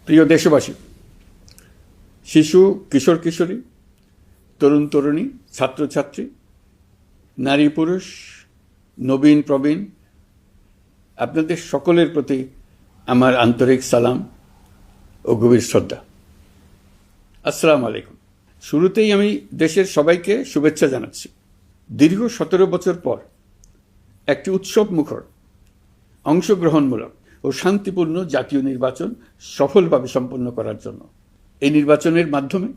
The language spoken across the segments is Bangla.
প্রিয় দেশবাসী, শিশু, কিশোর কিশোরী, তরুণ তরুণী, ছাত্রছাত্রী, নারী পুরুষ, নবীন প্রবীণ, আপনাদের সকলের প্রতি আমার আন্তরিক সালাম ও গভীর শ্রদ্ধা। আসসালামু আলাইকুম। শুরুতেই আমি দেশের সবাইকে শুভেচ্ছা জানাচ্ছি। দীর্ঘ 17 বছর পর একটি উৎসব মুখর, অংশগ্রহণমূলক ও শান্তিপূর্ণ জাতীয় নির্বাচন সফলভাবে সম্পন্ন করার জন্য এই নির্বাচনের মাধ্যমে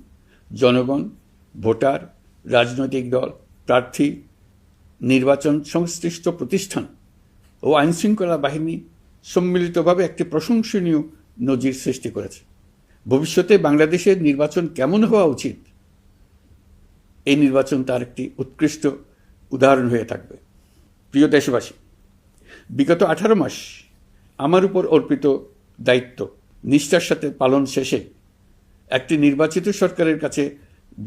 জনগণ, ভোটার, রাজনৈতিক দল, প্রার্থী, নির্বাচন সংশ্লিষ্ট প্রতিষ্ঠান ও আইনশৃঙ্খলা বাহিনী সম্মিলিতভাবে একটি প্রশংসনীয় নজির সৃষ্টি করেছে। ভবিষ্যতে বাংলাদেশের নির্বাচন কেমন হওয়া উচিত, এই নির্বাচন তার একটি উৎকৃষ্ট উদাহরণ হয়ে থাকবে। প্রিয় দেশবাসী, বিগত 18 মাস আমার উপর অর্পিত দায়িত্ব নিষ্ঠার সাথে পালন শেষে একটি নির্বাচিত সরকারের কাছে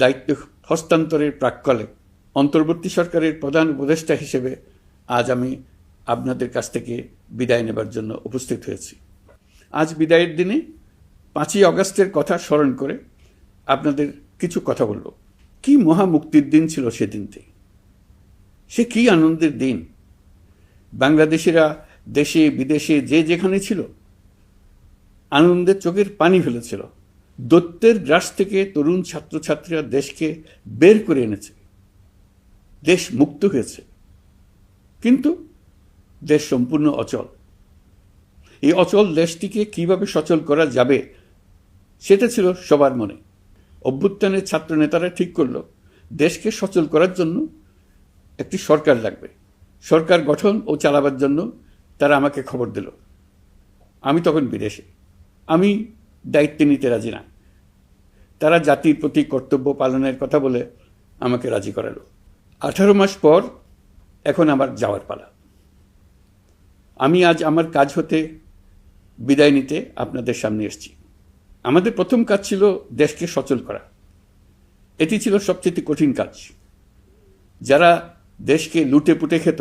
দায়িত্ব হস্তান্তরের প্রাক্কালে অন্তর্বর্তী সরকারের প্রধান উপদেষ্টা হিসেবে আজ আমি আপনাদের কাছ থেকে বিদায় নেবার জন্য উপস্থিত হয়েছি। আজ বিদায়ের দিনে 5ই অগাস্টের কথা স্মরণ করে আপনাদের কিছু কথা বলব। কি মহা মুক্তির দিন ছিল সেদিনটি, সে কি আনন্দের দিন। বাংলাদেশিরা দেশে বিদেশে যে যেখানে ছিল আনন্দের চোখের পানি ফেলেছিল। দৈত্যের গ্রাস থেকে তরুণ ছাত্রছাত্রীরা দেশকে বের করে এনেছে, দেশ মুক্ত হয়েছে। কিন্তু দেশ সম্পূর্ণ অচল। এই অচল দেশটিকে কিভাবে সচল করা যাবে সেটা ছিল সবার মনে। অভ্যুত্থানের ছাত্র নেতারা ঠিক করল দেশকে সচল করার জন্য একটি সরকার লাগবে। সরকার গঠন ও চালাবার জন্য তারা আমাকে খবর দিল। আমি তখন বিদেশে, আমি দায়িত্ব নিতে রাজি না। তারা জাতির প্রতি কর্তব্য পালনের কথা বলে আমাকে রাজি করালো। 18 মাস পর এখন আমার যাওয়ার পালা। আমি আজ আমার কাজ হতে বিদায় নিতে আপনাদের সামনে এসেছি। আমাদের প্রথম কাজ ছিল দেশকে সচল করা। এটি ছিল সবচেয়ে কঠিন কাজ। যারা দেশকে লুটে পুটে খেত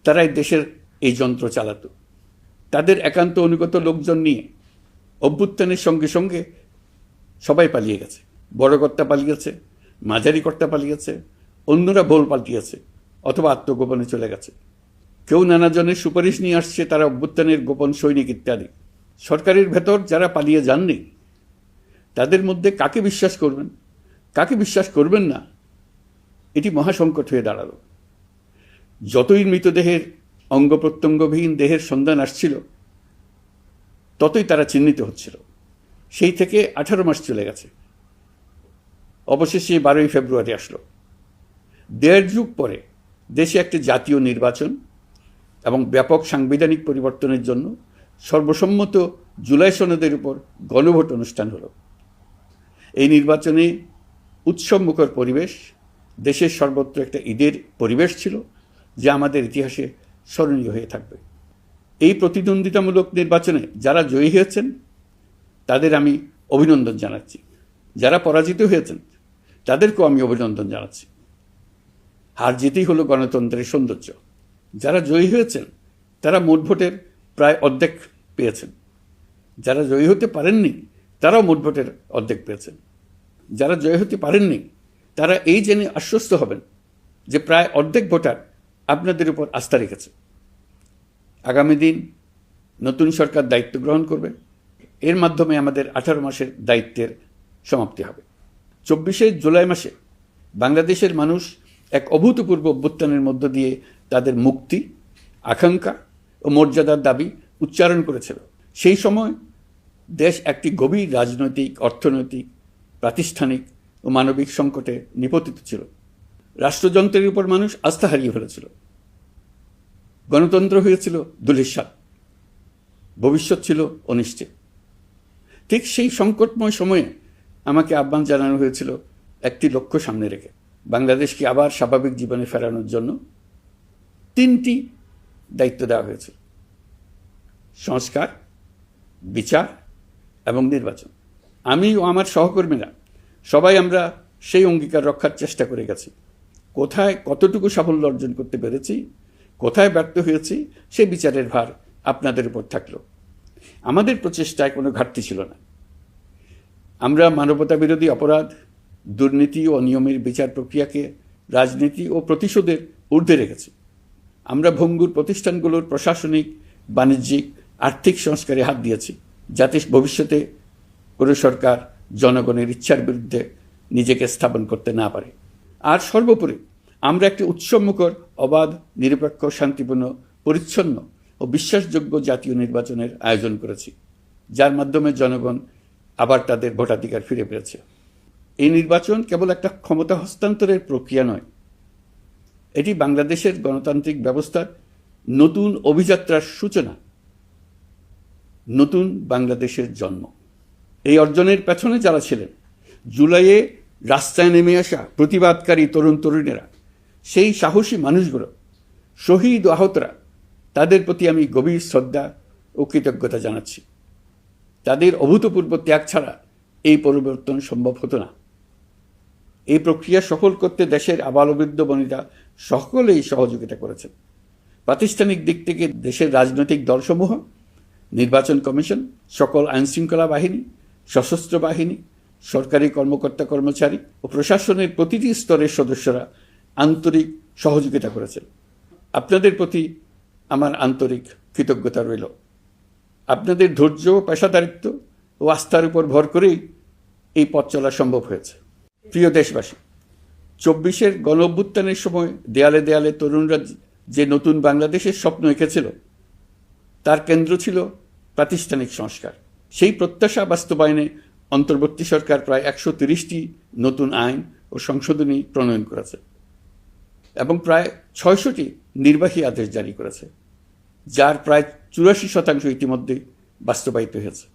তারাই দেশের এই যন্ত্র চালাতো। তাদের একান্ত অনুগত লোকজন নিয়ে অভ্যুত্থানের সঙ্গে সঙ্গে সবাই পালিয়ে গেছে। বড় কর্তা পালিয়েছে, মাঝারি কর্তা পালিয়েছে, অন্যরা ভোল পাল্টিয়েছে অথবা আত্মগোপনে চলে গেছে। কেউ নানাজনের সুপারিশ নিয়ে আসছে, তারা অভ্যুত্থানের গোপন সৈনিক ইত্যাদি। সরকারের ভেতর যারা পালিয়ে যাননি তাদের মধ্যে কাকে বিশ্বাস করবেন, কাকে বিশ্বাস করবেন না, এটি মহাসংকট হয়ে দাঁড়ালো। যতই মৃতদেহের অঙ্গ প্রত্যঙ্গবিহীন দেহের সন্ধান আসছিল ততই তারা চিহ্নিত হচ্ছিল। সেই থেকে 18 মাস চলে গেছে। অবশেষে 12ই ফেব্রুয়ারি আসলো। 1.5 যুগ পরে দেশে একটি জাতীয় নির্বাচন এবং ব্যাপক সাংবিধানিক পরিবর্তনের জন্য সর্বসম্মত জুলাই সনদের উপর গণভোট অনুষ্ঠান হলো। এই নির্বাচনে উৎসবমুখর পরিবেশ, দেশের সর্বত্র একটা ঈদের পরিবেশ ছিল যা আমাদের ইতিহাসে স্মরণীয় হয়ে থাকবে। এই প্রতিদ্বন্দ্বিতামূলক নির্বাচনে যারা জয়ী হয়েছেন তাদের আমি অভিনন্দন জানাচ্ছি। যারা পরাজিত হয়েছেন তাদেরকেও আমি অভিনন্দন জানাচ্ছি। হার জিতেই হলো গণতন্ত্রের সৌন্দর্য। যারা জয়ী হয়েছেন তারা মোট ভোটের প্রায় অর্ধেক পেয়েছেন। যারা জয়ী হতে পারেননি তারাও মোট ভোটের অর্ধেক পেয়েছেন। যারা জয়ী হতে পারেননি তারা এই জেনে আশ্বস্ত হবেন যে প্রায় অর্ধেক ভোটার আপনাদের উপর আস্থা রেখেছে। আগামী দিন নতুন সরকার দায়িত্ব গ্রহণ করবে। এর মাধ্যমে আমাদের 18 মাসের দায়িত্বের সমাপ্তি হবে। 24শে জুলাই মাসে বাংলাদেশের মানুষ এক অভূতপূর্ব অভ্যুত্থানের মধ্য দিয়ে তাদের মুক্তি, আকাঙ্ক্ষা ও মর্যাদার দাবি উচ্চারণ করেছিল। সেই সময় দেশ একটি গভীর রাজনৈতিক, অর্থনৈতিক, প্রাতিষ্ঠানিক ও মানবিক সংকটে নিপতিত ছিল। রাষ্ট্রযন্ত্রের উপর মানুষ আস্থা হারিয়ে ফেলেছিল। গণতন্ত্র হয়েছিল ধূলিসাৎ, ভবিষ্যৎ ছিল অনিশ্চিত। ঠিক সেই সংকটময় সময়ে আমাকে আহ্বান জানানো হয়েছিল একটি লক্ষ্য সামনে রেখে বাংলাদেশকে আবার স্বাভাবিক জীবনে ফেরানোর জন্য 3টি দায়িত্ব দেওয়া হয়েছিল: সংস্কার, বিচার এবং নির্বাচন। আমি ও আমার সহকর্মীরা সবাই আমরা সেই অঙ্গীকার রক্ষার চেষ্টা করে গেছি। কোথায় কতটুকু সাফল্য অর্জন করতে পেরেছি, কোথায় ব্যর্থ হয়েছি, সে বিচারের ভার আপনাদের উপর থাকলো। আমাদের প্রচেষ্টায় কোনো ঘাটতি ছিল না। আমরা মানবতা বিরোধী অপরাধ, দুর্নীতি ও অনিয়মের বিচার প্রক্রিয়াকে রাজনীতি ও প্রতিশোধের ঊর্ধ্বে রেখেছি। আমরা ভঙ্গুর প্রতিষ্ঠানগুলোর প্রশাসনিক, বাণিজ্যিক, আর্থিক সংস্কারে হাত দিয়েছি, যাতে ভবিষ্যতে কোনো সরকার জনগণের ইচ্ছার বিরুদ্ধে নিজেকে স্থাপন করতে না পারে। আর সর্বোপরি আমরা একটি উৎসবমুখর, অবাধ, নিরপেক্ষ, শান্তিপূর্ণ, পরিচ্ছন্ন ও বিশ্বাসযোগ্য জাতীয় নির্বাচনের আয়োজন করেছি, যার মাধ্যমে জনগণ আবার তাদের ভোটাধিকার ফিরে পেয়েছে। এই নির্বাচন কেবল একটা ক্ষমতা হস্তান্তরের প্রক্রিয়া নয়, এটি বাংলাদেশের গণতান্ত্রিক ব্যবস্থার নতুন অভিযাত্রার সূচনা, নতুন বাংলাদেশের জন্ম। এই অর্জনের পেছনে যারা ছিলেন, জুলাইয়ে রাস্তায় নেমে আসা প্রতিবাদকারী তরুণ তরুণীরা, সেই সাহসী মানুষগুলো, শহীদ ও আহতরা, তাদের প্রতি আমি গভীর শ্রদ্ধা ও কৃতজ্ঞতা জানাচ্ছি। তাদের অভূতপূর্ব ত্যাগ ছাড়া এই পরিবর্তন সম্ভব হতো না। এই প্রক্রিয়া সফল করতে দেশের আবালবৃদ্ধ বনিতা সকলেই সহযোগিতা করেছেন। প্রাতিষ্ঠানিক দিক থেকে দেশের রাজনৈতিক দলসমূহ, নির্বাচন কমিশন, সকল আইনশৃঙ্খলা বাহিনী, সশস্ত্র বাহিনী, সরকারি কর্মকর্তা কর্মচারী ও প্রশাসনের প্রতিটি স্তরের সদস্যরা আন্তরিক সহযোগিতা করেছেন। আপনাদের প্রতি আমার আন্তরিক কৃতজ্ঞতা রইল। আপনাদের ধৈর্য, পেশাদারিত্ব ও আস্থার উপর ভর করেই এই পথ চলা সম্ভব হয়েছে। প্রিয় দেশবাসী, 24-এর গণঅভ্যুত্থানের সময় দেয়ালে দেয়ালে তরুণরা যে নতুন বাংলাদেশের স্বপ্ন এঁকেছিল, তার কেন্দ্র ছিল প্রাতিষ্ঠানিক সংস্কার। সেই প্রত্যাশা বাস্তবায়নে অন্তর্বর্তী সরকার প্রায় 130টি নতুন আইন ও সংশোধনী প্রণয়ন করেছে এবং প্রায় 600টি নির্বাহী আদেশ জারি করেছে, যার প্রায় 84% ইতিমধ্যে বাস্তবায়িত হয়েছে।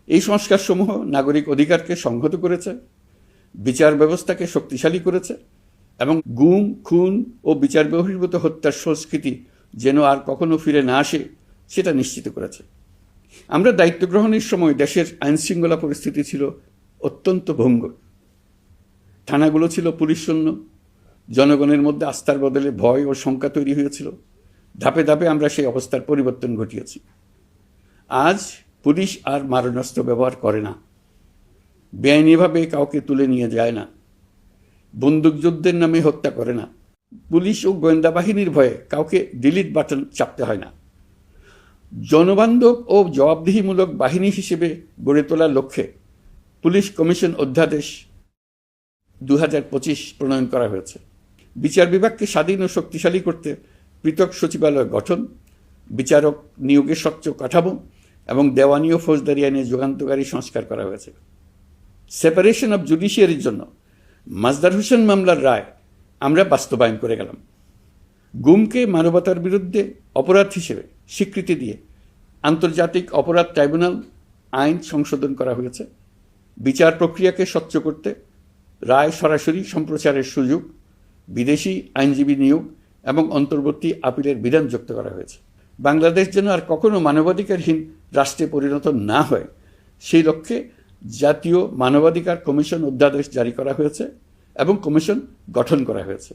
এই সংস্কারসমূহ নাগরিক অধিকারকে সংহত করেছে, বিচার ব্যবস্থাকে শক্তিশালী করেছে এবং গুম, খুন ও বিচার বহির্ভূত হত্যার সংস্কৃতি যেন আর কখনো ফিরে না আসে সেটা নিশ্চিত করেছে। আমরা দায়িত্ব গ্রহণের সময় দেশের আইনশৃঙ্খলা পরিস্থিতি ছিল অত্যন্ত ভঙ্গুর। থানাগুলো ছিল পুলিশশূন্য, জনগণের মধ্যে আস্থার বদলে ভয় ও শঙ্কা তৈরি হয়েছিল। ধাপে ধাপে আমরা সেই অবস্থার পরিবর্তন ঘটিয়েছি। আজ পুলিশ আর মারণাস্ত্র ব্যবহার করে না, বেআইনিভাবে কাউকে তুলে নিয়ে যায় না, বন্দুকযুদ্ধের নামে হত্যা করে না, পুলিশ ও গোয়েন্দা বাহিনীর ভয়ে কাউকে ডিলিট বাটন চাপতে হয় না। জনবান্ধব ও জবাবদিহিমূলক বাহিনী হিসেবে গড়ে তোলার লক্ষ্যে পুলিশ কমিশন অধ্যাদেশ 2025 প্রণয়ন করা হয়েছে। বিচার বিভাগকে স্বাধীন ও শক্তিশালী করতে পৃথক সচিবালয় গঠন, বিচারক নিয়োগের স্বচ্ছ কাঠামো এবং দেওয়ানি ও ফৌজদারি আইনে যুগান্তকারী সংস্কার করা হয়েছে। সেপারেশন অব জুডিশিয়ারির জন্য মাজদার হোসেন মামলার রায় আমরা বাস্তবায়ন করে গেলাম। গুমকে মানবতার বিরুদ্ধে অপরাধ হিসেবে স্বীকৃতি দিয়ে আন্তর্জাতিক অপরাধ ট্রাইব্যুনাল আইন সংশোধন করা হয়েছে। বিচার প্রক্রিয়াকে স্বচ্ছ করতে রায় সরাসরি সম্প্রচারের সুযোগ, বিদেশি আইনজীবী নিয়োগ এবং অন্তর্বর্তী আপিলের বিধান যুক্ত করা হয়েছে। বাংলাদেশ যেন আর কখনো মানবাধিকারহীন রাষ্ট্রে পরিণত না হয়, সেই লক্ষ্যে জাতীয় মানবাধিকার কমিশন অধ্যাদেশ জারি করা হয়েছে এবং কমিশন গঠন করা হয়েছে।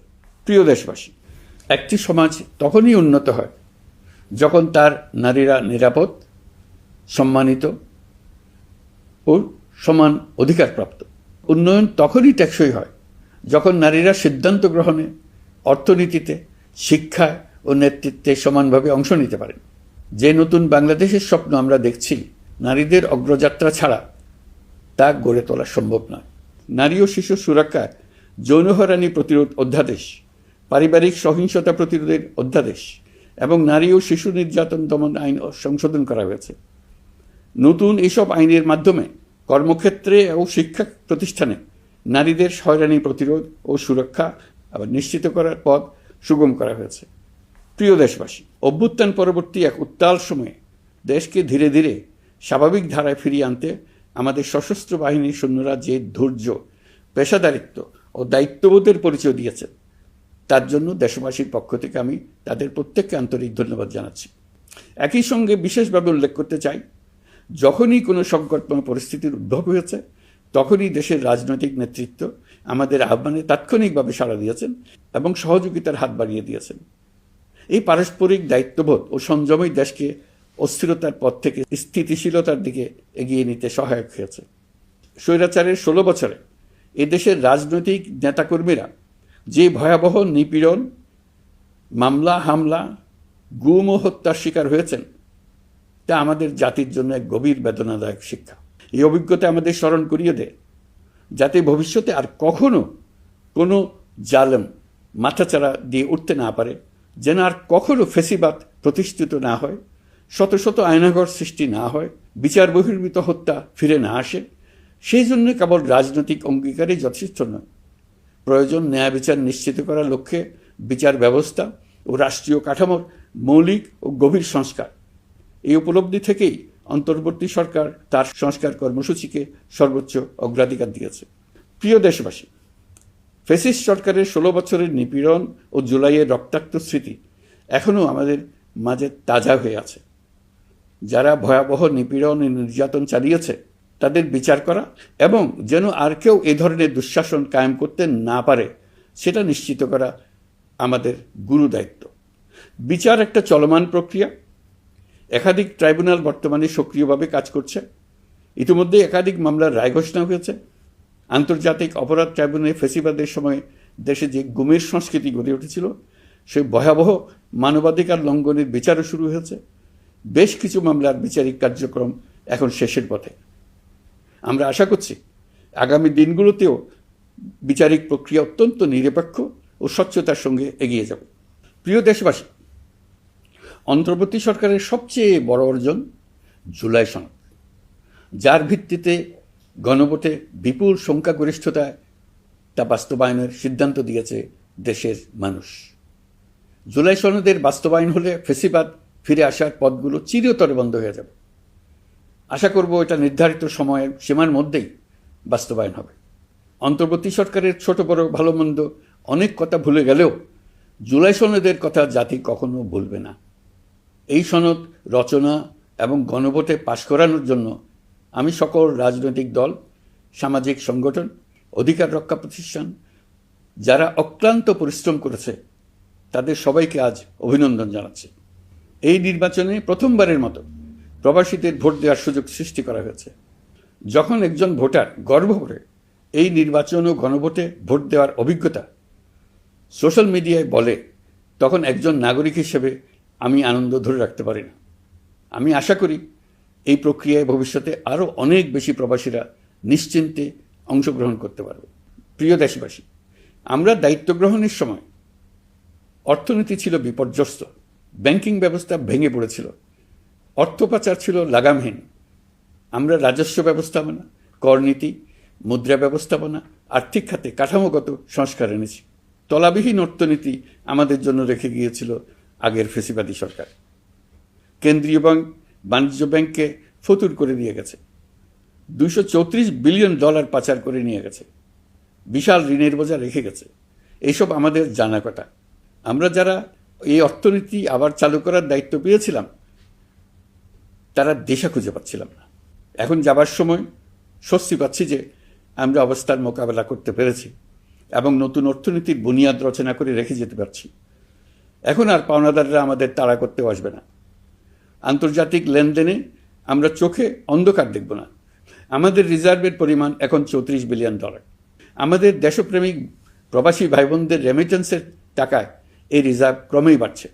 প্রিয় দেশবাসী, একটি সমাজ তখনই উন্নত হয় যখন তার নারীরা নিরাপদ, সম্মানিত ও সমান অধিকারপ্রাপ্ত। উন্নয়ন তখনই টেকসই হয় যখন নারীরা সিদ্ধান্ত গ্রহণে, অর্থনীতিতে, শিক্ষায় ও নেতৃত্বে সমানভাবে অংশ নিতে পারেন। যে নতুন বাংলাদেশের স্বপ্ন আমরা দেখছি, নারীদের অগ্রযাত্রা ছাড়া তা গড়ে তোলা সম্ভব নয়। নারী ও শিশু সুরক্ষা, যৌন হয়রানি প্রতিরোধ অধ্যাদেশ, পারিবারিক সহিংসতা প্রতিরোধের অধ্যাদেশ এবং নারী ও শিশু নির্যাতন দমন আইন সংশোধন করা হয়েছে। নতুন এসব আইনের মাধ্যমে কর্মক্ষেত্রে ও শিক্ষা প্রতিষ্ঠানে নারীদের হয়রানি প্রতিরোধ ও সুরক্ষা আবার নিশ্চিত করার পথ সুগম করা হয়েছে। প্রিয় দেশবাসী, অভ্যুত্থান পরবর্তী এক উত্তাল সময়ে দেশকে ধীরে ধীরে স্বাভাবিক ধারায় ফিরিয়ে আনতে আমাদের সশস্ত্র বাহিনীর সৈন্যরা যে ধৈর্য, পেশাদারিত্ব ও দায়িত্ববোধের পরিচয় দিয়েছেন, তার জন্য দেশবাসীর পক্ষ থেকে আমি তাদের প্রত্যেককে আন্তরিক ধন্যবাদ জানাচ্ছি। একই সঙ্গে বিশেষভাবে উল্লেখ করতে চাই, যখনই কোনো সংকটময় পরিস্থিতির উদ্ভব হয়েছে, তখনই দেশের রাজনৈতিক নেতৃত্ব আমাদের আহ্বানে তাৎক্ষণিকভাবে সাড়া দিয়েছেন এবং সহযোগিতার হাত বাড়িয়ে দিয়েছেন। এই পারস্পরিক দায়িত্ববোধ ও সংযমই দেশকে অস্থিরতার পথ থেকে স্থিতিশীলতার দিকে এগিয়ে নিতে সহায়ক হয়েছে। স্বৈরাচারের 16 বছরে এদেশের রাজনৈতিক নেতাকর্মীরা যে ভয়াবহ নিপীড়ন, মামলা হামলা, গুম ও হত্যার শিকার হয়েছেন, তা আমাদের জাতির জন্য এক গভীর বেদনাদায়ক শিক্ষা। এই অভিজ্ঞতা আমাদের স্মরণ করিয়ে দেয়, যাতে ভবিষ্যতে আর কখনো কোনো জালেম মাথাচাড়া দিয়ে উঠতে না পারে, যেন আর কখনো ফেসিবাদ প্রতিষ্ঠিত না হয়, শত শত আয়নাঘর সৃষ্টি না হয়, বিচার বহির্ভূত হত্যা ফিরে না আসে। সেই জন্য কেবল রাজনৈতিক অঙ্গীকারই যথেষ্ট নয়, প্রয়োজন ন্যায় বিচার নিশ্চিত করার লক্ষ্যে বিচার ব্যবস্থা ও রাষ্ট্রীয় কাঠামোর মৌলিক ও গভীর সংস্কার। এই উপলব্ধি থেকেই অন্তর্বর্তী সরকার তার সংস্কার কর্মসূচিকে সর্বোচ্চ অগ্রাধিকার দিয়েছে। প্রিয় দেশবাসী, ফ্যাসিস্ট সরকারের 16 বছরের নিপীড়ন ও জুলাইয়ের রক্তাক্ত স্মৃতি এখনও আমাদের মাঝে তাজা হয়ে আছে। যারা ভয়াবহ নিপীড়ন ও নির্যাতন চালিয়েছে তাদের বিচার করা এবং যেন আর কেউ এ ধরনের দুঃশাসন কায়েম করতে না পারে, সেটা নিশ্চিত করা আমাদের গুরু দায়িত্ব। বিচার একটা চলমান প্রক্রিয়া। একাধিক ট্রাইব্যুনাল বর্তমানে সক্রিয়ভাবে কাজ করছে। ইতিমধ্যে একাধিক মামলার রায় ঘোষণা হয়েছে। আন্তর্জাতিক অপরাধ ট্রাইব্যুনালে ফেসিবাদের সময় দেশে যে গুমের সংস্কৃতি গড়ে উঠেছিল, সেই ভয়াবহ মানবাধিকার লঙ্ঘনের বিচারও শুরু হয়েছে। বেশ কিছু মামলার বিচারিক কার্যক্রম এখন শেষের পথে। আমরা আশা করছি আগামী দিনগুলোতেও বিচারিক প্রক্রিয়া অত্যন্ত নিরপেক্ষ ও স্বচ্ছতার সঙ্গে এগিয়ে যাবে। প্রিয় দেশবাসী, অন্তর্বর্তী সরকারের সবচেয়ে বড় অর্জন জুলাই সনদ, যার ভিত্তিতে গণভোটে বিপুল সংখ্যাগরিষ্ঠতায় তা বাস্তবায়নের সিদ্ধান্ত দিয়েছে দেশের মানুষ। জুলাই সনদের বাস্তবায়ন হলে ফেসিবাদ ফিরে আসার পথগুলো চিরতরে বন্ধ হয়ে যাবে। আশা করব এটা নির্ধারিত সময়ের সীমার মধ্যেই বাস্তবায়ন হবে। অন্তর্বর্তী সরকারের ছোট বড় ভালো মন্দ অনেক কথা ভুলে গেলেও জুলাই সনদের কথা জাতি কখনো ভুলবে না। এই সনদ রচনা এবং গণভোটে পাশ করানোর জন্য আমি সকল রাজনৈতিক দল, সামাজিক সংগঠন, অধিকার রক্ষা প্রতিষ্ঠান যারা অক্লান্ত পরিশ্রম করেছে, তাদের সবাইকে আজ অভিনন্দন জানাচ্ছি। এই নির্বাচনে প্রথমবারের মতো প্রবাসীদের ভোট দেওয়ার সুযোগ সৃষ্টি করা হয়েছে। যখন একজন ভোটার গর্ব করে এই নির্বাচন ও গণভোটে ভোট দেওয়ার অভিজ্ঞতা সোশ্যাল মিডিয়ায় বলে, তখন একজন নাগরিক হিসেবে আমি আনন্দ ধরে রাখতে পারি না। আমি আশা করি এই প্রক্রিয়ায় ভবিষ্যতে আরও অনেক বেশি প্রবাসীরা নিশ্চিন্তে অংশগ্রহণ করতে পারবে। প্রিয় দেশবাসী, আমরা দায়িত্ব গ্রহণের সময় অর্থনীতি ছিল বিপর্যস্ত, ব্যাংকিং ব্যবস্থা ভেঙে পড়েছিল, অর্থ পাচার ছিল লাগামহীন। আমরা রাজস্ব ব্যবস্থাপনা, করনীতি, মুদ্রা ব্যবস্থাপনা, আর্থিক খাতে কাঠামোগত সংস্কার এনেছি। তলাবিহীন অর্থনীতি আমাদের জন্য রেখে গিয়েছিল আগের ফেসিবাদী সরকার। কেন্দ্রীয় ব্যাংক বাণিজ্য ব্যাংককে ফতুর করে দিয়ে গেছে, $234 বিলিয়ন পাচার করে নিয়ে গেছে, বিশাল ঋণের বোঝা রেখে গেছে। এইসব আমাদের জানা কথা। আমরা যারা এই অর্থনীতি আবার চালু করার দায়িত্ব পেয়েছিলাম, তারা দিশা খুঁজে পাচ্ছিলাম না। এখন যাবার সময় স্বস্তি পাচ্ছি যে আমরা অবস্থার মোকাবেলা করতে পেরেছি এবং নতুন অর্থনীতির বুনিয়াদ রচনা করে রেখে যেতে পারছি। এখন আর পাওনাদাররা আমাদের তাড়া করতে আসবে না। আন্তর্জাতিক লেনদেনে আমরা চোখে অন্ধকার দেখব না। আমাদের রিজার্ভের পরিমাণ এখন $34 বিলিয়ন। আমাদের দেশপ্রেমিক প্রবাসী ভাই বোনদের রেমিটেন্সের টাকায় এই রিজার্ভ ক্রমেই বাড়ছে।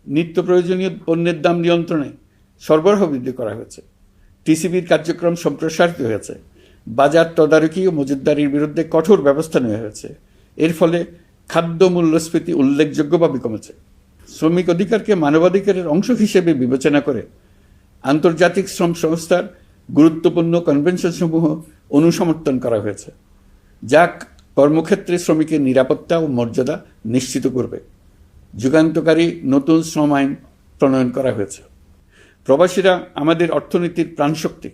নিত্য প্রয়োজনীয় পণ্যের দাম নিয়ন্ত্রণে সরবরাহ বৃদ্ধি করা হয়েছে। টিসিবির কার্যক্রম সম্প্রসারিত হয়েছে। বাজার তদারকি ও মজুতদারির বিরুদ্ধে কঠোর ব্যবস্থা নেওয়া হয়েছে। এর ফলে খাদ্য মূল্যস্ফীতি উল্লেখযোগ্যভাবে কমেছে। শ্রমিক অধিকারকে মানবাধিকারের অংশ হিসেবে বিবেচনা করে আন্তর্জাতিক শ্রম সংস্থার গুরুত্বপূর্ণ কনভেনশনসমূহ অনুসমর্থন করা হয়েছে, যা কর্মক্ষেত্রে শ্রমিকের নিরাপত্তা ও মর্যাদা নিশ্চিত করবে। যুগান্তকারী নতুন শ্রম আইন প্রণয়ন করা হয়েছে। প্রবাসীরা আমাদের অর্থনীতির প্রাণশক্তি।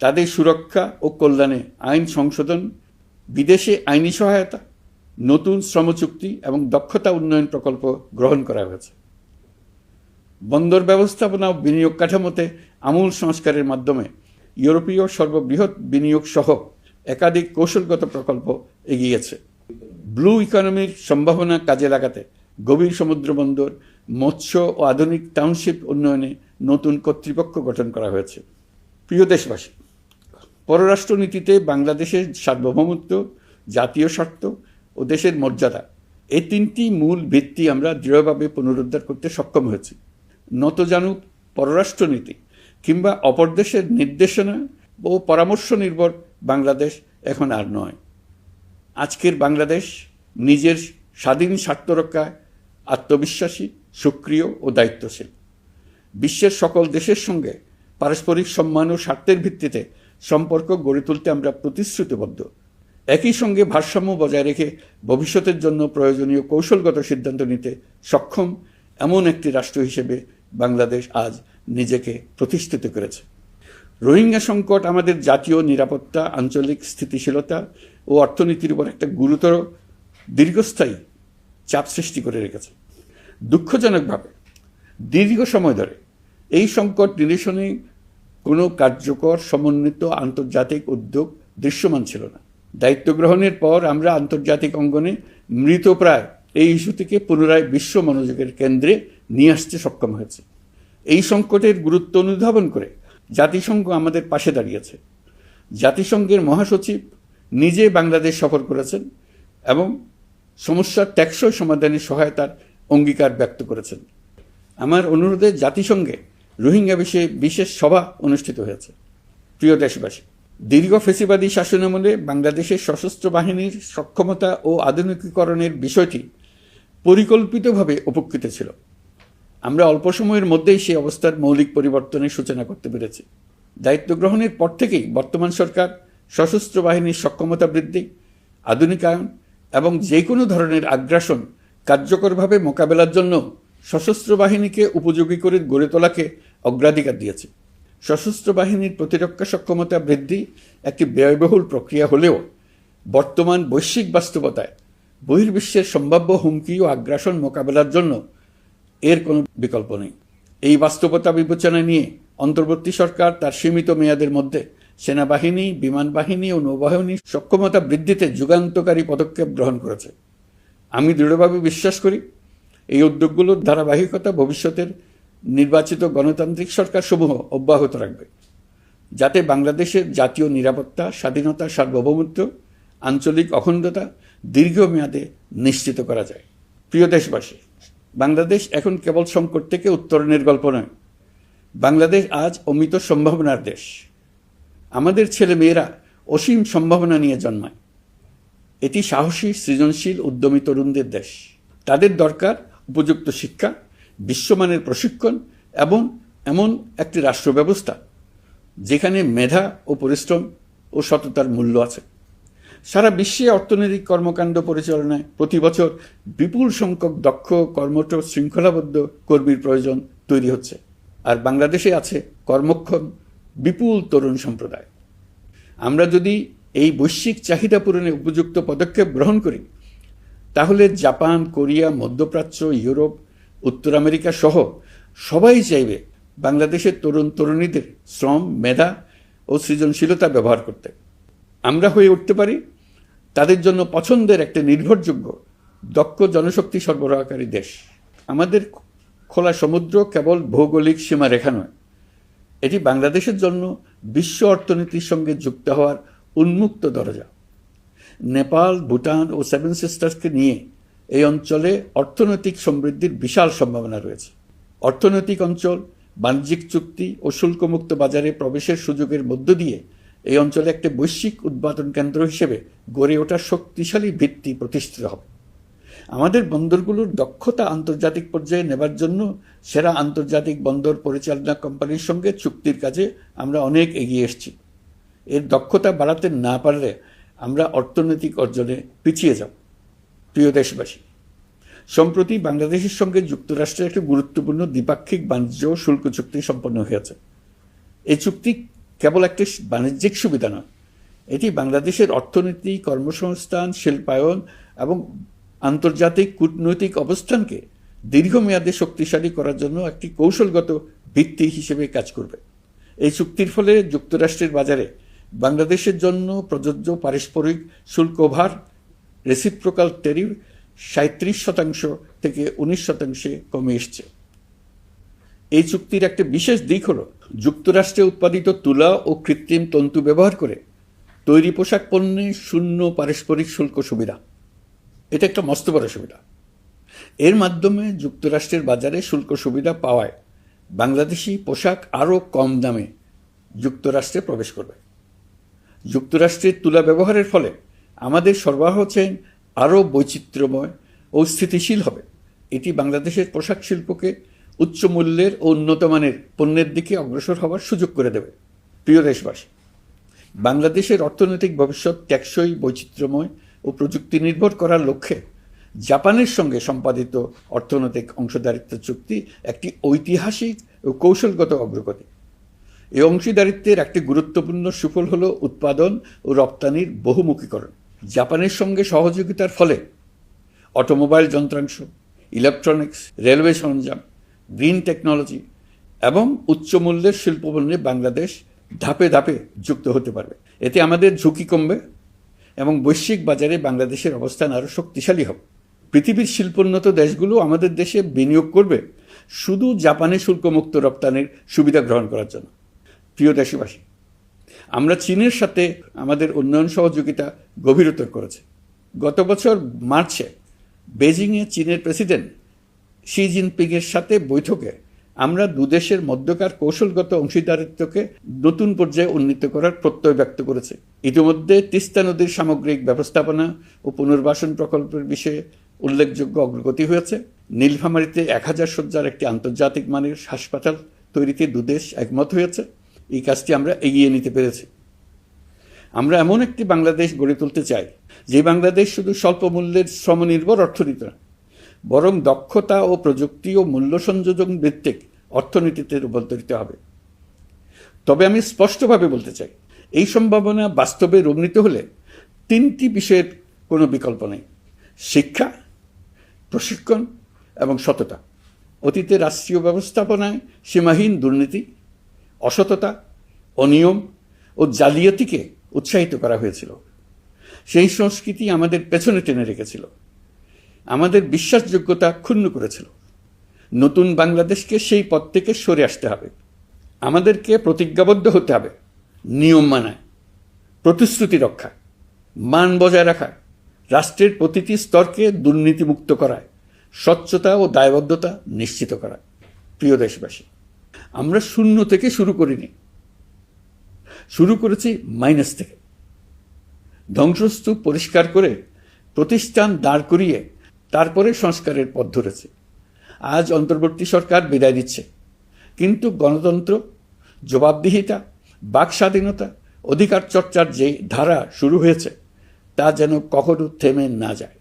তাদের সুরক্ষা ও কল্যাণে আইন সংশোধন, বিদেশে আইনি সহায়তা, নতুন শ্রমচুক্তি এবং দক্ষতা উন্নয়ন প্রকল্প গ্রহণ করা হয়েছে। বন্দর ব্যবস্থাপনা ও বিনিয়োগ কাঠামোতে আমূল সংস্কারের মাধ্যমে ইউরোপীয় সর্ববৃহৎ বিনিয়োগ সহ একাধিক কৌশলগত প্রকল্প এগিয়েছে। ব্লু ইকোনমির সম্ভাবনা কাজে লাগাতে গভীর সমুদ্র বন্দর, মৎস্য ও আধুনিক টাউনশিপ উন্নয়নে নতুন কর্তৃপক্ষ গঠন করা হয়েছে। প্রিয় দেশবাসী, পররাষ্ট্রনীতিতে বাংলাদেশের সার্বভৌমত্ব, জাতীয় স্বার্থ ও দেশের মর্যাদা, এই তিনটি মূল ভিত্তি আমরা দৃঢ়ভাবে পুনরুদ্ধার করতে সক্ষম হয়েছি। নতজানু পররাষ্ট্রনীতি কিংবা অপর দেশের নির্দেশনা ও পরামর্শ নির্ভর বাংলাদেশ এখন আর নয়। আজকের বাংলাদেশ নিজের স্বাধীন স্বার্থ রক্ষায় আত্মবিশ্বাসী, সক্রিয় ও দায়িত্বশীল। বিশ্বের সকল দেশের সঙ্গে পারস্পরিক সম্মান ও স্বার্থের ভিত্তিতে সম্পর্ক গড়ে তুলতে আমরা প্রতিশ্রুতিবদ্ধ। একই সঙ্গে ভারসাম্য বজায় রেখে ভবিষ্যতের জন্য প্রয়োজনীয় কৌশলগত সিদ্ধান্ত নিতে সক্ষম এমন একটি রাষ্ট্র হিসেবে বাংলাদেশ আজ নিজেকে প্রতিষ্ঠিত করেছে। রোহিঙ্গা সংকট আমাদের জাতীয় নিরাপত্তা, আঞ্চলিক স্থিতিশীলতা ও অর্থনীতির উপর একটা গুরুতর দীর্ঘস্থায়ী চাপ সৃষ্টি করে রেখেছে। দুঃখজনকভাবে দীর্ঘ সময় ধরে এই সংকট নিরসনে কোনো কার্যকর সমন্বিত আন্তর্জাতিক উদ্যোগ দৃশ্যমান ছিল না। দায়িত্ব গ্রহণের পর আমরা আন্তর্জাতিক অঙ্গনে মৃতপ্রায় এই ইস্যুটিকে পুনরায় বিশ্ব মনোযোগের কেন্দ্রে নিয়ে আসতে সক্ষম হয়েছে। এই সংকটের গুরুত্ব অনুধাবন করে জাতিসংঘ আমাদের পাশে দাঁড়িয়েছে। জাতিসংঘের মহাসচিব নিজে বাংলাদেশ সফর করেছেন এবং সমস্যার টেকসই সমাধানে সহায়তার অঙ্গীকার ব্যক্ত করেছেন। আমার অনুরোধে জাতিসংঘে রোহিঙ্গা বিষয়ে বিশেষ সভা অনুষ্ঠিত হয়েছে। প্রিয় দেশবাসী, দীর্ঘ ফেসিবাদী শাসনামলে বাংলাদেশের সশস্ত্র বাহিনীর সক্ষমতা ও আধুনিকীকরণের বিষয়টি পরিকল্পিতভাবে উপেক্ষিত ছিল। আমরা অল্প সময়ের মধ্যেই সেই অবস্থার মৌলিক পরিবর্তনের সূচনা করতে পেরেছি। দায়িত্ব গ্রহণের পর থেকেই বর্তমান সরকার সশস্ত্র বাহিনীর সক্ষমতা বৃদ্ধি, আধুনিকায়ন এবং যে কোনো ধরনের আগ্রাসন কার্যকরভাবে মোকাবেলার জন্য সশস্ত্র বাহিনীকে উপযোগী করে গড়ে তোলাকে অগ্রাধিকার দিয়েছে। সশস্ত্র বাহিনীর প্রতিরক্ষা সক্ষমতা বৃদ্ধি একটি ব্যয়বহুল প্রক্রিয়া হলেও বর্তমান বৈশ্বিক বাস্তবতায় বহির্বিশ্বের সম্ভাব্য হুমকি ও আগ্রাসন মোকাবেলার জন্য এর কোনো বিকল্প নেই। এই বাস্তবতা বিবেচনায় নিয়ে অন্তর্বর্তী সরকার তার সীমিত মেয়াদের মধ্যে সেনাবাহিনী, বিমান বাহিনী ও নৌবাহিনীর সক্ষমতা বৃদ্ধিতে যুগান্তকারী পদক্ষেপ গ্রহণ করেছে। আমি দৃঢ়ভাবে বিশ্বাস করি এই উদ্যোগগুলোর ধারাবাহিকতা ভবিষ্যতের নির্বাচিত গণতান্ত্রিক সরকারসমূহ অব্যাহত রাখবে, যাতে বাংলাদেশের জাতীয় নিরাপত্তা, স্বাধীনতা, সার্বভৌমত্ব, আঞ্চলিক অখণ্ডতা দীর্ঘমেয়াদে নিশ্চিত করা যায়। প্রিয় দেশবাসী, বাংলাদেশ এখন কেবল সংকট থেকে উত্তরণের গল্প নয়, বাংলাদেশ আজ অমিত সম্ভাবনার দেশ। আমাদের ছেলেমেয়েরা অসীম সম্ভাবনা নিয়ে জন্মায়। এটি সাহসী, সৃজনশীল, উদ্যমী তরুণদের দেশ। তাদের দরকার উপযুক্ত শিক্ষা, বিশ্বমানের প্রশিক্ষণ এবং এমন একটি রাষ্ট্র ব্যবস্থা যেখানে মেধা ও পরিশ্রম ও সততার মূল্য আছে। সারা বিশ্বে অর্থনৈতিক কর্মকাণ্ড পরিচালনায় প্রতি বছর বিপুল সংখ্যক দক্ষ, কর্মঠ, শৃঙ্খলাবদ্ধ কর্মীর প্রয়োজন তৈরি হচ্ছে, আর বাংলাদেশে আছে কর্মক্ষম বিপুল তরুণ সম্প্রদায়। আমরা যদি এই বৈশ্বিক চাহিদা পূরণে উপযুক্ত পদক্ষেপ গ্রহণ করি, তাহলে জাপান, কোরিয়া, মধ্যপ্রাচ্য, ইউরোপ, উত্তর আমেরিকা সহ সবাই চাইবে বাংলাদেশের তরুণ তরুণীদের শ্রম, মেধা ও সৃজনশীলতা ব্যবহার করতে। আমরা হয়ে উঠতে পারি তাদের জন্য পছন্দের একটা নির্ভরযোগ্য, দক্ষ জনশক্তি সরবরাহকারী দেশ। আমাদের খোলা সমুদ্র কেবল ভৌগোলিক সীমারেখা নয়, এটি বাংলাদেশের জন্য বিশ্ব অর্থনীতির সঙ্গে যুক্ত হওয়ার উন্মুক্ত দরজা। নেপাল, ভুটান ও সেভেন সিস্টার্সকে নিয়ে এই অঞ্চলে অর্থনৈতিক সমৃদ্ধির বিশাল সম্ভাবনা রয়েছে। অর্থনৈতিক অঞ্চল, বাণিজ্যিক চুক্তি ও শুল্কমুক্ত বাজারে প্রবেশের সুযোগের মধ্য দিয়ে এই অঞ্চলে একটি বৈশ্বিক উৎপাদন কেন্দ্র হিসেবে গড়ে ওঠার শক্তিশালী ভিত্তি প্রতিষ্ঠিত হবে। আমাদের বন্দরগুলোর দক্ষতা আন্তর্জাতিক পর্যায়ে নেবার জন্য সেরা আন্তর্জাতিক বন্দর পরিচালনা কোম্পানির সঙ্গে চুক্তির কাজে আমরা অনেক এগিয়ে এসেছি। এর দক্ষতা বাড়াতে না পারলে আমরা অর্থনৈতিক অর্জনে পিছিয়ে যাব। প্রিয় দেশবাসী, সম্প্রতি বাংলাদেশের সঙ্গে যুক্তরাষ্ট্রের একটি গুরুত্বপূর্ণ দ্বিপাক্ষিক বাণিজ্য ও শুল্ক চুক্তি সম্পন্ন হয়েছে। এই চুক্তি কেবল একটি বাণিজ্যিক সুবিধা নয়, এটি বাংলাদেশের অর্থনীতি, কর্মসংস্থান, শিল্পায়ন এবং আন্তর্জাতিক কূটনৈতিক অবস্থানকে দীর্ঘমেয়াদে শক্তিশালী করার জন্য একটি কৌশলগত ভিত্তি হিসেবে কাজ করবে। এই চুক্তির ফলে যুক্তরাষ্ট্রের বাজারে বাংলাদেশের জন্য প্রযোজ্য পারস্পরিক শুল্কভার রেসিপ্রোকাল ট্যারিফ 37% থেকে 19% কমে এসছে। এই চুক্তির একটা বিশেষ দিক হল যুক্তরাষ্ট্রে উৎপাদিত তুলা ও কৃত্রিম তন্তু ব্যবহার করে তৈরি পোশাক পণ্যে শূন্য পারস্পরিক শুল্ক সুবিধা। এটা একটা মস্ত বড় সুবিধা। এর মাধ্যমে যুক্তরাষ্ট্রের বাজারে শুল্ক সুবিধা পাওয়ায় বাংলাদেশি পোশাক আরও কম দামে যুক্তরাষ্ট্রে প্রবেশ করবে। যুক্তরাষ্ট্রের তুলা ব্যবহারের ফলে আমাদের সরবরাহ চেইন আরও বৈচিত্র্যময় ও স্থিতিশীল হবে। এটি বাংলাদেশের পোশাক শিল্পকে উচ্চ মূল্যের ও উন্নত মানের পণ্যের দিকে অগ্রসর হওয়ার সুযোগ করে দেবে। প্রিয় দেশবাসী, বাংলাদেশের অর্থনৈতিক ভবিষ্যৎ টেকসই, বৈচিত্র্যময় ও প্রযুক্তি নির্ভর করার লক্ষ্যে জাপানের সঙ্গে সম্পাদিত অর্থনৈতিক অংশীদারিত্ব চুক্তি একটি ঐতিহাসিক ও কৌশলগত অগ্রগতি। এই অংশীদারিত্বের একটি গুরুত্বপূর্ণ সুফল হল উৎপাদন ও রপ্তানির বহুমুখীকরণ। জাপানের সঙ্গে সহযোগিতার ফলে অটোমোবাইল যন্ত্রাংশ, ইলেকট্রনিক্স, রেলওয়ে সরঞ্জাম, গ্রিন টেকনোলজি এবং উচ্চমূল্যের শিল্পপণ্যে বাংলাদেশ ধাপে ধাপে যুক্ত হতে পারবে। এতে আমাদের ঝুঁকি কমবে এবং বৈশ্বিক বাজারে বাংলাদেশের অবস্থান আরও শক্তিশালী হবে। পৃথিবীর শিল্পোন্নত দেশগুলো আমাদের দেশে বিনিয়োগ করবে শুধু জাপানে শুল্কমুক্ত রপ্তানির সুবিধা গ্রহণ করার জন্য। প্রিয় দেশবাসী, আমরা চীনের সাথে আমাদের উন্নয়ন সহযোগিতা গভীরতর করেছি। গত বছর মার্চে বেজিংয়ে চীনের প্রেসিডেন্ট শি জিনপিংয়ের সাথে বৈঠকে আমরা দুদেশের মধ্যকার কৌশলগত অংশীদারিত্বকে নতুন পর্যায়ে উন্নীত করার প্রত্যয় ব্যক্ত করেছে। ইতিমধ্যে তিস্তা নদীর সামগ্রিক ব্যবস্থাপনা ও পুনর্বাসন প্রকল্পের বিষয়ে উল্লেখযোগ্য অগ্রগতি হয়েছে। নীলফামারীতে 1000 শয্যার একটি আন্তর্জাতিক মানের হাসপাতাল তৈরিতে দুদেশ একমত হয়েছে। এই কাজটি আমরা এগিয়ে নিতে পেরেছি। আমরা এমন একটি বাংলাদেশ গড়ে তুলতে চাই যে বাংলাদেশ শুধু স্বল্প মূল্যের শ্রমনির্ভর অর্থনীতি নয়, বরং দক্ষতা ও প্রযুক্তি ও মূল্য সংযোজন ভিত্তিক অর্থনীতিতে রূপান্তরিত হবে। তবে আমি স্পষ্টভাবে বলতে চাই, এই সম্ভাবনা বাস্তবে রূপান্তরিত হলে 3টি বিষয়ের কোনো বিকল্প নেই: শিক্ষা, প্রশিক্ষণ এবং সততা। অতীতে রাষ্ট্রীয় ব্যবস্থাপনায় সীমাহীন দুর্নীতি, অসততা, অনিয়ম ও জালিয়াতিকে উৎসাহিত করা হয়েছিল। সেই সংস্কৃতি আমাদের পেছনে টেনে রেখেছিল, আমাদের বিশ্বাসযোগ্যতা ক্ষুণ্ণ করেছিল। নতুন বাংলাদেশকে সেই পথ থেকে সরে আসতে হবে। আমাদেরকে প্রতিজ্ঞাবদ্ধ হতে হবে নিয়ম মানায়, প্রতিশ্রুতি রক্ষা, মান বজায় রাখা, রাষ্ট্রের প্রতিটি স্তরকে দুর্নীতিমুক্ত করায়, স্বচ্ছতা ও দায়বদ্ধতা নিশ্চিত করা। প্রিয় দেশবাসী, আমরা শূন্য থেকে শুরু করিনি, শুরু করেছি মাইনাস থেকে। ধ্বংসস্তূপ পরিষ্কার করে প্রতিষ্ঠান দাঁড় করিয়ে তারপরে সংস্কারের পথ ধরেছে। আজ অন্তর্বর্তী সরকার বিদায় দিচ্ছে, কিন্তু গণতন্ত্র, জবাবদিহিতা, বাক স্বাধীনতা, অধিকার চর্চার যে ধারা শুরু হয়েছে তা যেন কখনো থেমে না যায়।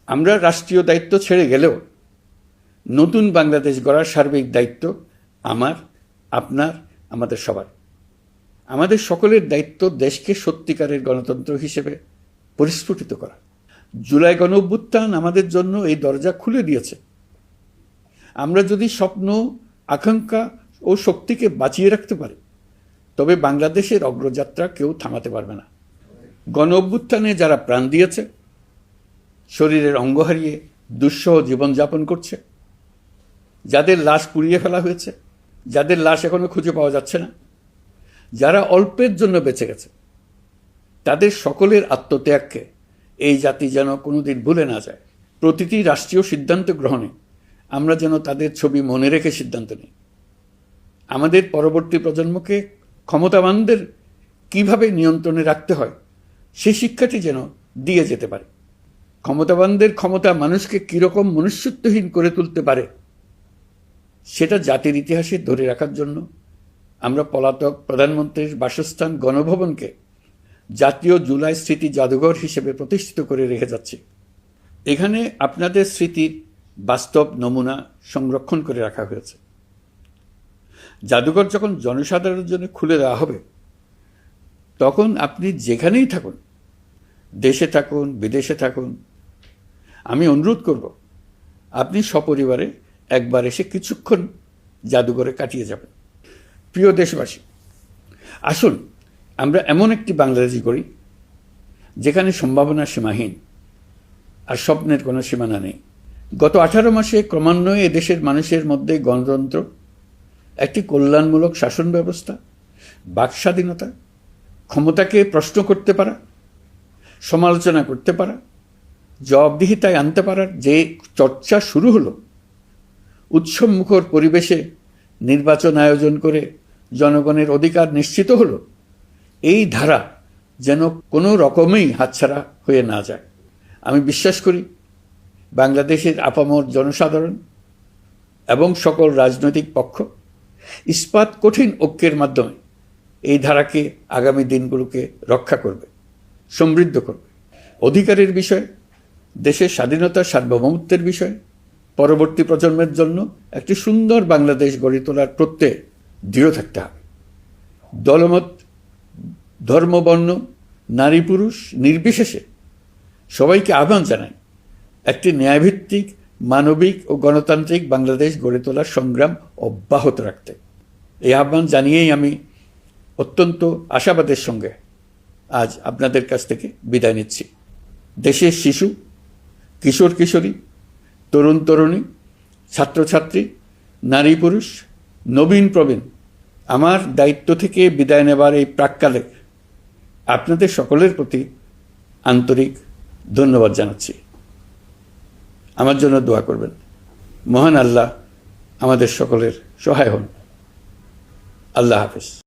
আমরা রাষ্ট্রীয় দায়িত্ব ছেড়ে গেলেও নতুন বাংলাদেশ গড়ার সার্বিক দায়িত্ব আমার, আপনার, আমাদের সবার। আমাদের সকলের দায়িত্ব দেশকে সত্যিকারের গণতন্ত্র হিসেবে পরিস্ফুটিত করা। জুলাই গণঅভ্যুত্থান আমাদের জন্য এই দরজা খুলে দিয়েছে। আমরা যদি স্বপ্ন, আকাঙ্ক্ষা ও শক্তিকে বাঁচিয়ে রাখতে পারি, তবে বাংলাদেশের অগ্রযাত্রা কেউ থামাতে পারবে না। গণঅভ্যুত্থানে যারা প্রাণ দিয়েছে, শরীরের অঙ্গ হারিয়ে দুঃসহ জীবনযাপন করছে, যাদের লাশ পুড়িয়ে ফেলা হয়েছে, যাদের লাশ এখনো খুঁজে পাওয়া যাচ্ছে না, যারা অল্পের জন্য বেঁচে গেছে, তাদের সকলের আত্মত্যাগকে এই জাতি যেন কোনোদিন ভুলে না যায়। প্রতিটি রাষ্ট্রীয় সিদ্ধান্ত গ্রহণে আমরা যেন তাদের ছবি মনে রেখে সিদ্ধান্ত নিই। আমাদের পরবর্তী প্রজন্মকে ক্ষমতাবানদের কিভাবে নিয়ন্ত্রণে রাখতে হয় সেই শিক্ষাটি যেন দিয়ে যেতে পারে। ক্ষমতাবানদের ক্ষমতা মানুষকে কীরকম মনুষ্যত্বহীন করে তুলতে পারে সেটা জাতির ইতিহাসে ধরে রাখার জন্য আমরা পলাতক প্রধানমন্ত্রীর বাসস্থান গণভবনকে জাতীয় জুলাই স্মৃতি জাদুঘর হিসেবে প্রতিষ্ঠিত করে রেখে যাচ্ছি। এখানে আপনাদের স্মৃতির বাস্তব নমুনা সংরক্ষণ করে রাখা হয়েছে। জাদুঘর যখন জনসাধারণের জন্য খুলে দেওয়া হবে, তখন আপনি যেখানেই থাকুন, দেশে থাকুন, বিদেশে থাকুন, আমি অনুরোধ করব আপনি সপরিবারে একবার এসে কিছুক্ষণ জাদুঘরে কাটিয়ে যাবেন। প্রিয় দেশবাসী, আসুন আমরা এমন একটি বাংলাদেশ গড়ি যেখানে সম্ভাবনা সীমাহীন আর স্বপ্নের কোনো সীমানা নেই। গত 18 মাসে ক্রমান্বয়ে এদেশের মানুষের মধ্যে গণতন্ত্র, একটি কল্যাণমূলক শাসন ব্যবস্থা, বাক স্বাধীনতা, ক্ষমতাকে প্রশ্ন করতে পারা, সমালোচনা করতে পারা, জবাবদিহিতায় আনতে পারার যে চর্চা শুরু হলো, উৎসবমুখর পরিবেশে নির্বাচন আয়োজন করে জনগণের অধিকার নিশ্চিত হলো, এই ধারা যেন কোনো রকমেই হাতছাড়া হয়ে না যায়। আমি বিশ্বাস করি বাংলাদেশের আপামর জনসাধারণ এবং সকল রাজনৈতিক পক্ষ ইস্পাত কঠিন ঐক্যের মাধ্যমে এই ধারাকে আগামী দিনগুলোকে রক্ষা করবে, সমৃদ্ধ করবে। অধিকারের বিষয়ে, দেশের স্বাধীনতা সার্বভৌমত্বের বিষয়ে পরবর্তী প্রজন্মের জন্য একটি সুন্দর বাংলাদেশ গড়ে তোলার প্রত্যয়ে দৃঢ় থাকতে হবে। দলমত, ধর্ম, বর্ণ, নারী পুরুষ নির্বিশেষে সবাইকে আহ্বান জানাই একটি ন্যায়ভিত্তিক, মানবিক ও গণতান্ত্রিক বাংলাদেশ গড়ে তোলার সংগ্রাম অব্যাহত রাখতে। এই আহ্বান জানিয়েই আমি অত্যন্ত আশাবাদের সঙ্গে আজ আপনাদের কাছ থেকে বিদায় নিচ্ছি। দেশের শিশু, কিশোর কিশোরী, তরুণ তরুণী, ছাত্রছাত্রী, নারী পুরুষ, নবীন প্রবীণ, আমার দায়িত্ব থেকে বিদায় নেবার এই প্রাক্কালে আপনাদের সকলের প্রতি আন্তরিক ধন্যবাদ জানাচ্ছি। আমার জন্য দোয়া করবেন। মহান আল্লাহ আমাদের সকলের সহায় হন। আল্লাহ হাফেজ।